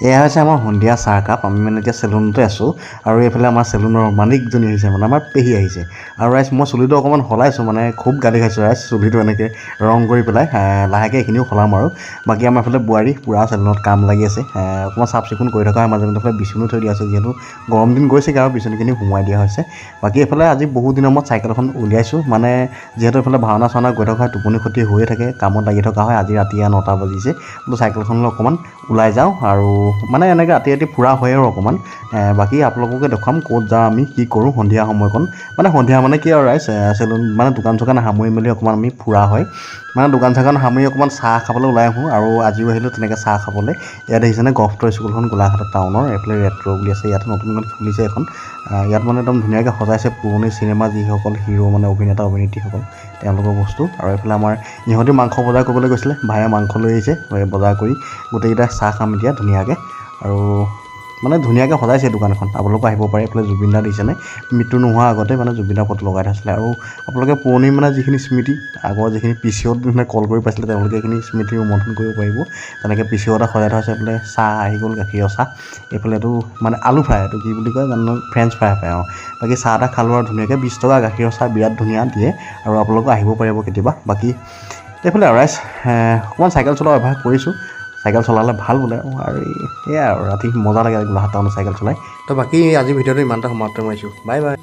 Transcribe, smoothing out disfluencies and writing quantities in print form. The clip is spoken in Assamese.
এয়া হৈছে আমাৰ সন্ধিয়া চাহকাপ। আমি মানে এতিয়া চেলুনতে আছোঁ আৰু এইফালে আমাৰ চেলুনৰ মালিকজনী আহিছে, মানে আমাৰ পেহী আহিছে। আৰু ৰাইজ মই চুলিটো অকণমান সলাইছোঁ, মানে খুব গালি খাইছোঁ ৰাইজ চুলিটো এনেকৈ ৰং কৰি পেলাই। লাহেকৈ এইখিনিও সলাম আৰু বাকী আমাৰ এইফালে বোৱাৰী পূৰা চেলুনত কাম লাগি আছে। অকণমান চাফ চিকুণ কৰি থকা হয়, মাজে মাজে এইফালে বিচনীও থৈ দিয়া আছে, যিহেতু গৰম দিন গৈছেগৈ আৰু বিচনীখিনি সোমোৱাই দিয়া হৈছে। বাকী এইফালে আজি বহুত দিনৰ মূৰত চাইকেল এখন উলিয়াইছোঁ, মানে যিহেতু এইফালে ভাওনা চাওনা গৈ থকা হয়, টোপনি ক্ষতি হৈয়ে থাকে, কামত লাগি থকা হয়। আজি ৰাতি 9টা বাজিছে, বোলো চাইকেলখনলৈ অকণমান ওলাই যাওঁ আৰু মানে এনেকৈ ৰাতি ৰাতি ফুৰা হয় আৰু অকণমান। বাকী আপোনালোককে দেখুৱাম ক'ত যাওঁ, আমি কি কৰোঁ সন্ধিয়া সময়কণ। মানে সন্ধিয়া মানে কি আৰু ৰাইজ, চেলুন মানে দোকান চোকান সামৰি মেলি অকণমান আমি ফুৰা হয়। মানে দোকান চোকান সামৰি অকণমান চাহ খাবলৈ ওলাই আহোঁ, আৰু আজিও আহিলোঁ তেনেকৈ চাহ খাবলৈ। ইয়াত দেখিছেনে গভট স্কুলখন গোলাঘাট টাউনৰ, এইফালে ৰেট্ৰ' বুলি আছে, ইয়াত নতুনকৈ খুলিছে এখন। ইয়াত মানে একদম ধুনীয়াকৈ সজাইছে পুৰণি চিনেমা যিসকল হিৰো মানে অভিনেতা অভিনেত্ৰীসকল, তেওঁলোকৰ বস্তু। আৰু এইফালে আমাৰ ইহঁতি মাংস বজাৰ কৰিবলৈ গৈছিলে, ভায়ে মাংস লৈ আহিছে, বজাৰ কৰি গোটেইকেইটা চাহ খাম এতিয়া ধুনীয়াকৈ। আৰু মানে ধুনীয়াকৈ সজাইছে দোকানখন, আপোনালোকে আহিব পাৰে। এইফালে জুবিন দা দেখিছেনে, মৃত্যু নোহোৱাৰ আগতে মানে জুবিন দাৰ ফটো লগাই থৈছিলে। আৰু আপোনালোকে পুৰণি মানে যিখিনি স্মৃতি, আগৰ যিখিনি পিচিঅ'ত মানে কল কৰি পাইছিলে, তেওঁলোকে এইখিনি স্মৃতি ৰোমন্থন কৰিব পাৰিব। তেনেকৈ পিচিঅ' এটা সজাই থোৱা আছে। এইফালে চাহ আহি গ'ল, গাখীৰৰ চাহ। এইফালে এইটো মানে আলু ফ্ৰাই, এইটো কি বুলি কয় জানো, ফ্ৰেঞ্চ ফ্ৰাই পায়। বাকী চাহ এটা খালোঁ আৰু ধুনীয়াকৈ 20 টকা গাখীৰৰ চাহ বিৰাট ধুনীয়া দিয়ে, আৰু আপোনালোকে আহিব পাৰিব কেতিয়াবা। বাকী এইফালে ৰাইজ অকণমান চাইকেল চলোৱা অভ্যাস কৰিছোঁ, চাইকেল চলালে ভাল বোলে। আৰু এয়াই আৰু ৰাতি মজা লাগে গোলাঘাট টাউনত চাইকেল চলাই। তো বাকী আজিৰ ভিডিঅ'টো ইমানতে সমাপ্ত কৰিছোঁ, বাই বাই।